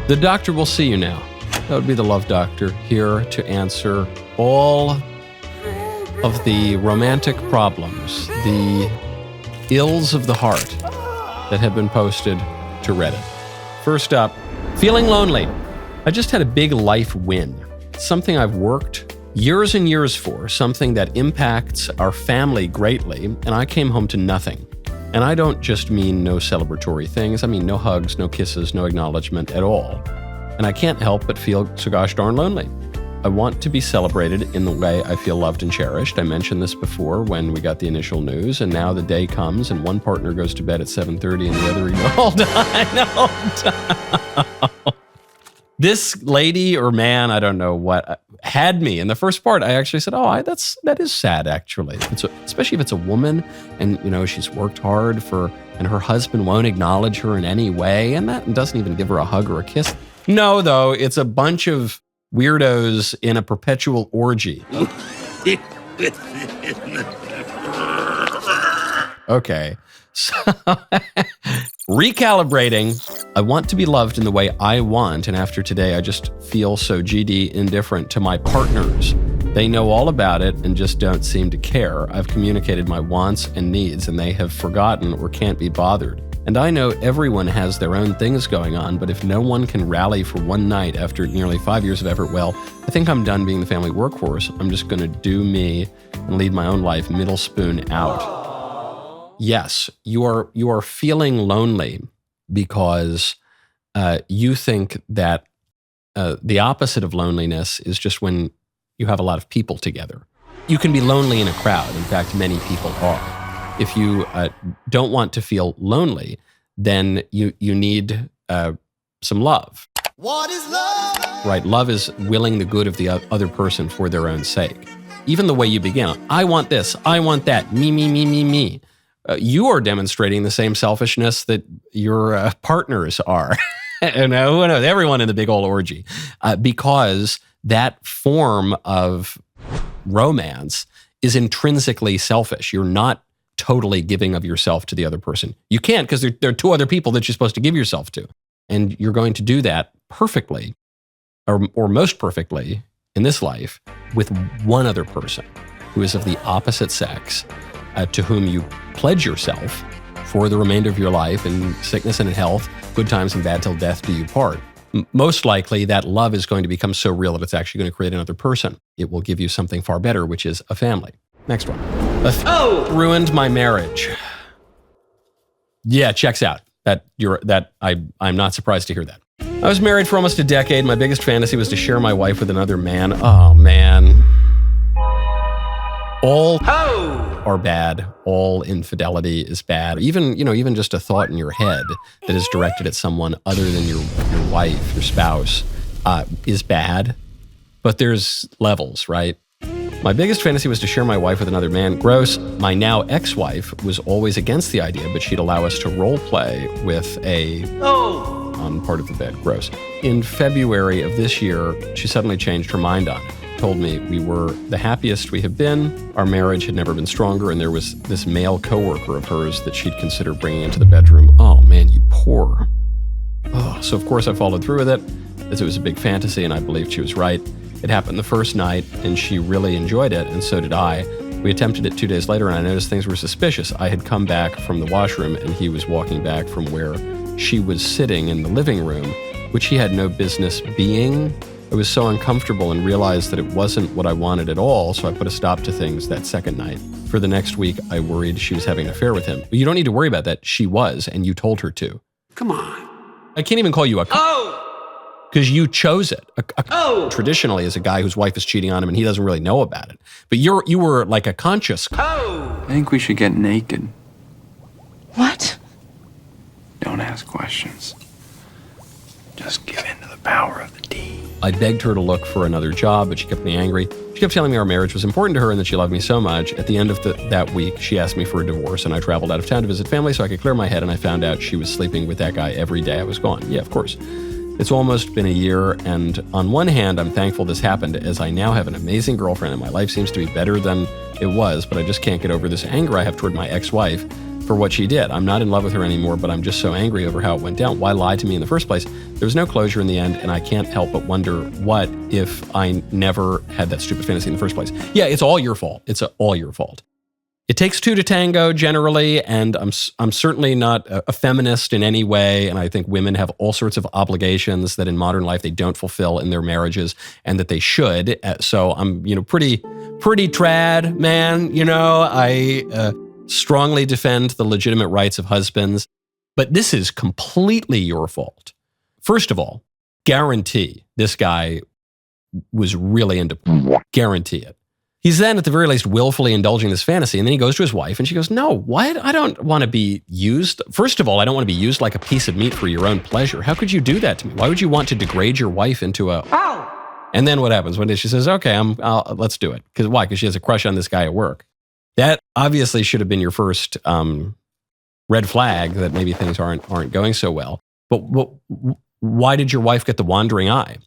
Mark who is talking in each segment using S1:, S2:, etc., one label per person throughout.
S1: The doctor will see you now. That would be the love doctor, here to answer all of the romantic problems, the ills of the heart that have been posted to Reddit. First up, feeling lonely. I just had a big life win. Something I've worked years and years for, something that impacts our family greatly, and I came home to nothing. And I don't just mean no celebratory things. I mean no hugs, no kisses, no acknowledgement at all. And I can't help but feel so gosh darn lonely. I want to be celebrated in the way I feel loved and cherished. I mentioned this before when we got the initial news, and now the day comes and one partner goes to bed at 7:30 and the other, This lady or man, I don't know what, had me. In the first part, I actually said, that is sad, actually. Especially if it's a woman and, she's worked hard and her husband won't acknowledge her in any way, and that doesn't even give her a hug or a kiss. No, though, it's a bunch of weirdos in a perpetual orgy. Okay. So, recalibrating. I want to be loved in the way I want, and after today, I just feel so GD indifferent to my partners. They know all about it and just don't seem to care. I've communicated my wants and needs, and they have forgotten or can't be bothered. And I know everyone has their own things going on, but if no one can rally for one night after nearly 5 years of effort, well, I think I'm done being the family workhorse. I'm just going to do me and lead my own life middle spoon out. Yes, you are feeling lonely because you think that the opposite of loneliness is just when you have a lot of people together. You can be lonely in a crowd. In fact, many people are. If you don't want to feel lonely, then you need some love.
S2: What is love?
S1: Right, love is willing the good of the other person for their own sake. Even the way you begin, I want this, I want that, me, me, me, me, me. You are demonstrating the same selfishness that your partners are. Who knows? Everyone in the big old orgy. Because that form of romance is intrinsically selfish. You're not totally giving of yourself to the other person. You can't, because there are two other people that you're supposed to give yourself to. And you're going to do that perfectly, or most perfectly in this life, with one other person who is of the opposite sex, to whom you pledge yourself for the remainder of your life in sickness and in health, good times and bad till death do you part. Most likely that love is going to become so real that it's actually going to create another person. It will give you something far better, which is a family. Next one. Ruined my marriage. Yeah, checks out. I'm not surprised to hear that. I was married for almost a decade. My biggest fantasy was to share my wife with another man. Oh, man. All are bad. All infidelity is bad. Even just a thought in your head that is directed at someone other than your wife, your spouse, is bad. But there's levels, right? My biggest fantasy was to share my wife with another man. Gross. My now ex-wife was always against the idea, but she'd allow us to role play with on part of the bed. Gross. In February of this year, she suddenly changed her mind on it. Told me we were the happiest we have been. Our marriage had never been stronger, and there was this male coworker of hers that she'd consider bringing into the bedroom. Oh man, you poor. So of course I followed through with it, as it was a big fantasy, and I believed she was right. It happened the first night, and she really enjoyed it, and so did I. We attempted it 2 days later, and I noticed things were suspicious. I had come back from the washroom, and he was walking back from where she was sitting in the living room, which he had no business being. I was so uncomfortable and realized that it wasn't what I wanted at all, so I put a stop to things that second night. For the next week, I worried she was having an affair with him. But you don't need to worry about that. She was, and you told her to.
S2: Come on.
S1: I can't even call you a... Because you chose it. Traditionally, is a guy whose wife is cheating on him and he doesn't really know about it. But you were like a conscious...
S3: I think we should get naked.
S4: What?
S3: Don't ask questions. Just give in to the power of the D.
S1: I begged her to look for another job, but she kept me angry. She kept telling me our marriage was important to her and that she loved me so much. At the end of that week, she asked me for a divorce, and I traveled out of town to visit family so I could clear my head, and I found out she was sleeping with that guy every day I was gone. Yeah, of course. It's almost been a year, and on one hand, I'm thankful this happened, as I now have an amazing girlfriend and my life seems to be better than it was, but I just can't get over this anger I have toward my ex-wife for what she did. I'm not in love with her anymore, but I'm just so angry over how it went down. Why lie to me in the first place? There was no closure in the end, and I can't help but wonder what if I never had that stupid fantasy in the first place. Yeah, it's all your fault. It's all your fault. It takes two to tango generally, and I'm certainly not a feminist in any way, and I think women have all sorts of obligations that in modern life they don't fulfill in their marriages, and that they should. So I'm, pretty trad, man. I strongly defend the legitimate rights of husbands, but this is completely your fault. First of all, guarantee this guy was really into porn. Guarantee it. He's then, at the very least, willfully indulging this fantasy, and then he goes to his wife, and she goes, no, what? I don't want to be used. First of all, I don't want to be used like a piece of meat for your own pleasure. How could you do that to me? Why would you want to degrade your wife into a... Oh! And then what happens? One day she says, okay, let's do it. Because why? Because she has a crush on this guy at work. That obviously should have been your first red flag that maybe things aren't going so well. But why did your wife get the wandering eye?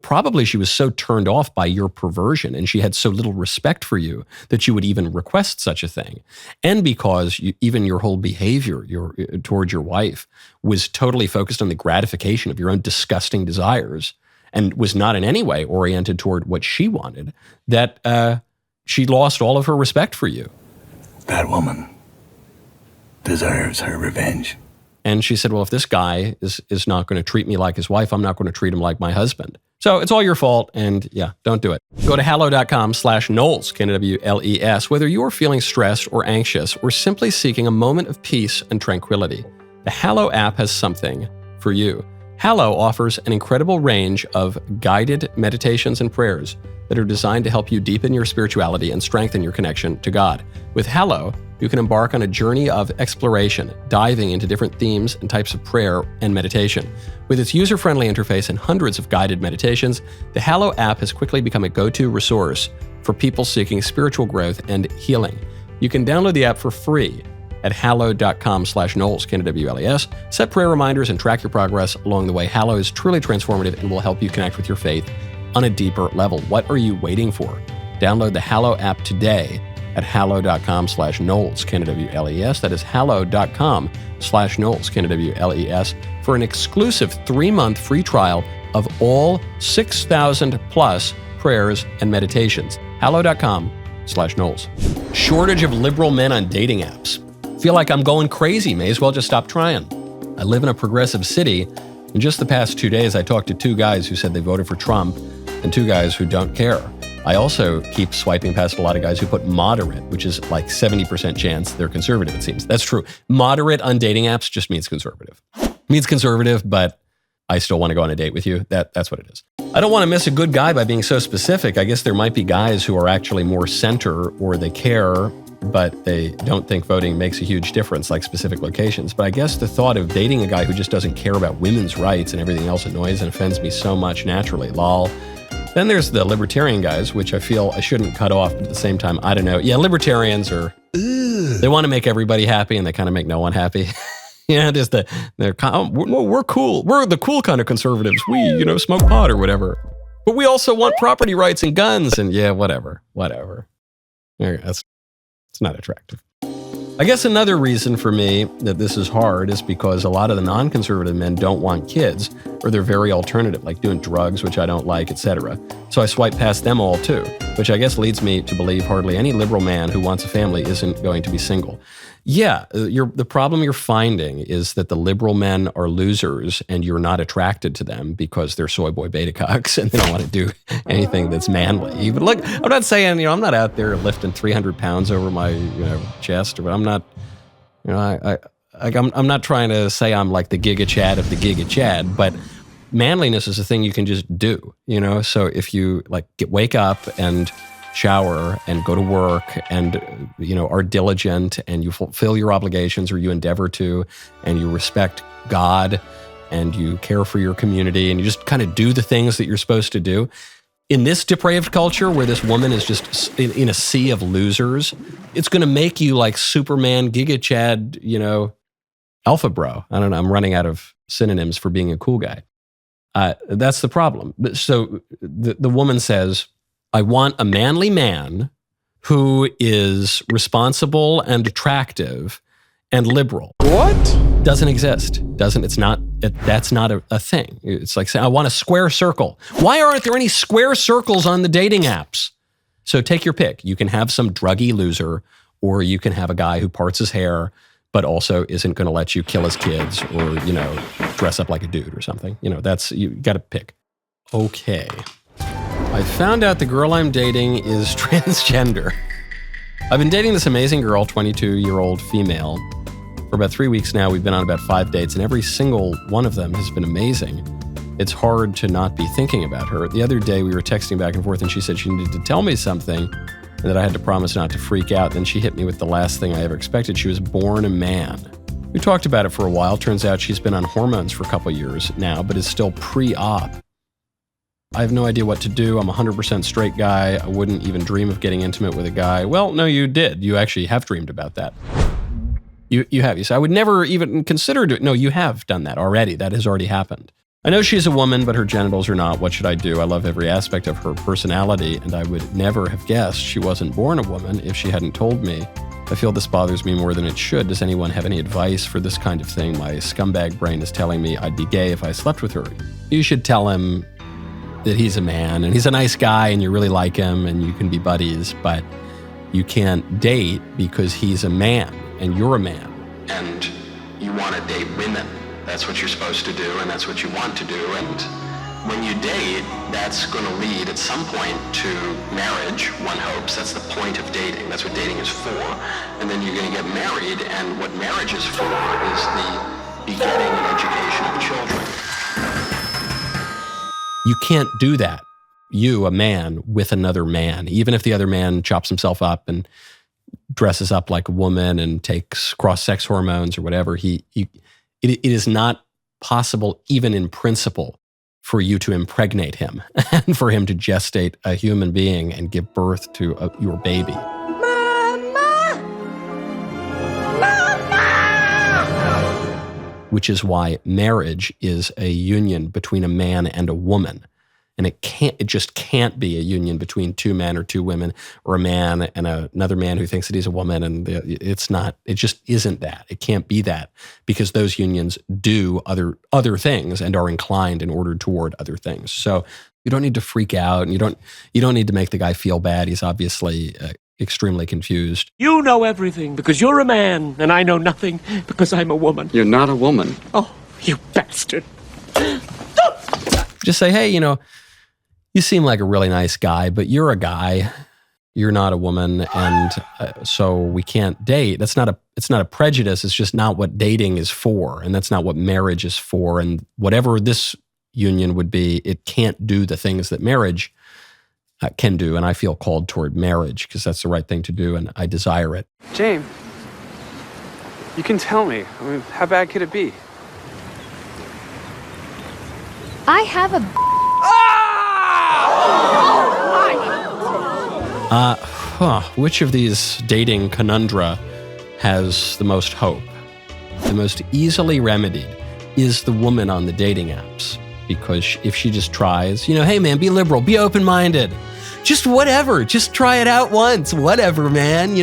S1: Probably she was so turned off by your perversion and she had so little respect for you that you would even request such a thing. And because even your whole behavior toward your wife was totally focused on the gratification of your own disgusting desires and was not in any way oriented toward what she wanted, that she lost all of her respect for you.
S5: That woman deserves her revenge.
S1: And she said, well, if this guy is not going to treat me like his wife, I'm not going to treat him like my husband. So it's all your fault, and yeah, don't do it. Go to hallow.com/Knowles, Knowles. Whether you're feeling stressed or anxious or simply seeking a moment of peace and tranquility, the Hallow app has something for you. Hallow offers an incredible range of guided meditations and prayers that are designed to help you deepen your spirituality and strengthen your connection to God. With Hallow, you can embark on a journey of exploration, diving into different themes and types of prayer and meditation. With its user-friendly interface and hundreds of guided meditations, the Hallow app has quickly become a go-to resource for people seeking spiritual growth and healing. You can download the app for free at hallow.com/Knowles, Knowles. Set prayer reminders and track your progress along the way. Hallow is truly transformative and will help you connect with your faith on a deeper level. What are you waiting for? Download the Hallow app today at hallow.com/Knowles, Knowles. That is hallow.com/Knowles, Knowles, for an exclusive 3-month free trial of all 6,000 plus prayers and meditations. hallow.com/Knowles. Shortage of liberal men on dating apps. Feel like I'm going crazy. May as well just stop trying. I live in a progressive city. In just the past 2 days, I talked to 2 guys who said they voted for Trump and 2 guys who don't care. I also keep swiping past a lot of guys who put moderate, which is like 70% chance they're conservative, it seems. That's true. Moderate on dating apps just means conservative. Means conservative, but I still want to go on a date with you. That's what it is. I don't want to miss a good guy by being so specific. I guess there might be guys who are actually more center or they care, but they don't think voting makes a huge difference, like specific locations. But I guess the thought of dating a guy who just doesn't care about women's rights and everything else annoys and offends me so much naturally. Lol. Then there's the libertarian guys, which I feel I shouldn't cut off, but at the same time, I don't know. Yeah, libertarians are, they want to make everybody happy and they kind of make no one happy. Yeah, just we're cool. We're the cool kind of conservatives. We, smoke pot or whatever. But we also want property rights and guns and yeah, whatever. It's not attractive. I guess another reason for me that this is hard is because a lot of the non-conservative men don't want kids, or they're very alternative, like doing drugs, which I don't like, etc. So I swipe past them all too, which I guess leads me to believe hardly any liberal man who wants a family isn't going to be single. Yeah, the problem you're finding is that the liberal men are losers and you're not attracted to them because they're soy boy beta cocks and they don't want to do anything that's manly. But look, I'm not saying, I'm not out there lifting 300 pounds over my, chest, or I'm not, I'm not trying to say I'm like the Giga Chad of the Giga Chad, but manliness is a thing you can just do, So if you wake up and shower and go to work and, are diligent and you fulfill your obligations, or you endeavor to, and you respect God and you care for your community and you just kind of do the things that you're supposed to do. In this depraved culture where this woman is just in a sea of losers, it's going to make you like Superman, Giga Chad, alpha bro. I don't know. I'm running out of synonyms for being a cool guy. That's the problem. So the woman says, I want a manly man who is responsible and attractive and liberal.
S6: What?
S1: Doesn't exist. That's not a thing. It's like saying, I want a square circle. Why aren't there any square circles on the dating apps? So take your pick. You can have some druggy loser, or you can have a guy who parts his hair, but also isn't going to let you kill his kids or, dress up like a dude or something. You got to pick. Okay. I found out the girl I'm dating is transgender. I've been dating this amazing girl, 22-year-old female. For about 3 weeks now, we've been on about 5 dates, and every single one of them has been amazing. It's hard to not be thinking about her. The other day, we were texting back and forth, and she said she needed to tell me something, and that I had to promise not to freak out. Then she hit me with the last thing I ever expected. She was born a man. We talked about it for a while. Turns out she's been on hormones for a couple years now, but is still pre-op. I have no idea what to do. I'm a 100% straight guy. I wouldn't even dream of getting intimate with a guy. Well, no, you did. You actually have dreamed about that. You have. You say, I would never even consider doing. No, you have done that already. That has already happened. I know she's a woman, but her genitals are not. What should I do? I love every aspect of her personality, and I would never have guessed she wasn't born a woman if she hadn't told me. I feel this bothers me more than it should. Does anyone have any advice for this kind of thing? My scumbag brain is telling me I'd be gay if I slept with her. You should tell him that he's a man, and he's a nice guy, and you really like him, and you can be buddies, but you can't date because he's a man, and you're a man. And you want to date women. That's what you're supposed to do, and that's what you want to do. And when you date, that's going to lead at some point to marriage, one hopes. That's the point of dating. That's what dating is for. And then you're going to get married, and what marriage is for is the begetting and education of children. You can't do that, you, a man, with another man. Even if the other man chops himself up and dresses up like a woman and takes cross-sex hormones or whatever, it is not possible, even in principle, for you to impregnate him and for him to gestate a human being and give birth to your baby. Mama! Mama! Which is why marriage is a union between a man and a woman. And it just can't be a union between two men or two women, or a man and another man who thinks that he's a woman. And it just isn't that. It can't be that, because those unions do other things and are inclined and ordered toward other things. So you don't need to freak out, and you don't need to make the guy feel bad. He's obviously extremely confused.
S6: You know everything because you're a man, and I know nothing because I'm a woman.
S3: You're not a woman.
S6: Oh, you bastard.
S1: Just say, hey, you seem like a really nice guy, but you're a guy. You're not a woman, and so we can't date. It's not a prejudice. It's just not what dating is for, and that's not what marriage is for. And whatever this union would be, it can't do the things that marriage can do. And I feel called toward marriage because that's the right thing to do, and I desire it.
S3: James, you can tell me. I mean, how bad could it be?
S7: I have a...
S1: Which of these dating conundra has the most hope? The most easily remedied is the woman on the dating apps. Because if she just tries, hey man, be liberal, be open-minded. Just whatever, just try it out once. Whatever, man,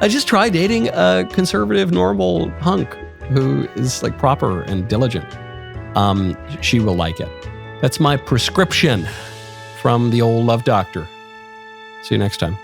S1: just try dating a conservative, normal hunk who is like proper and diligent. She will like it. That's my prescription from the old love doctor. See you next time.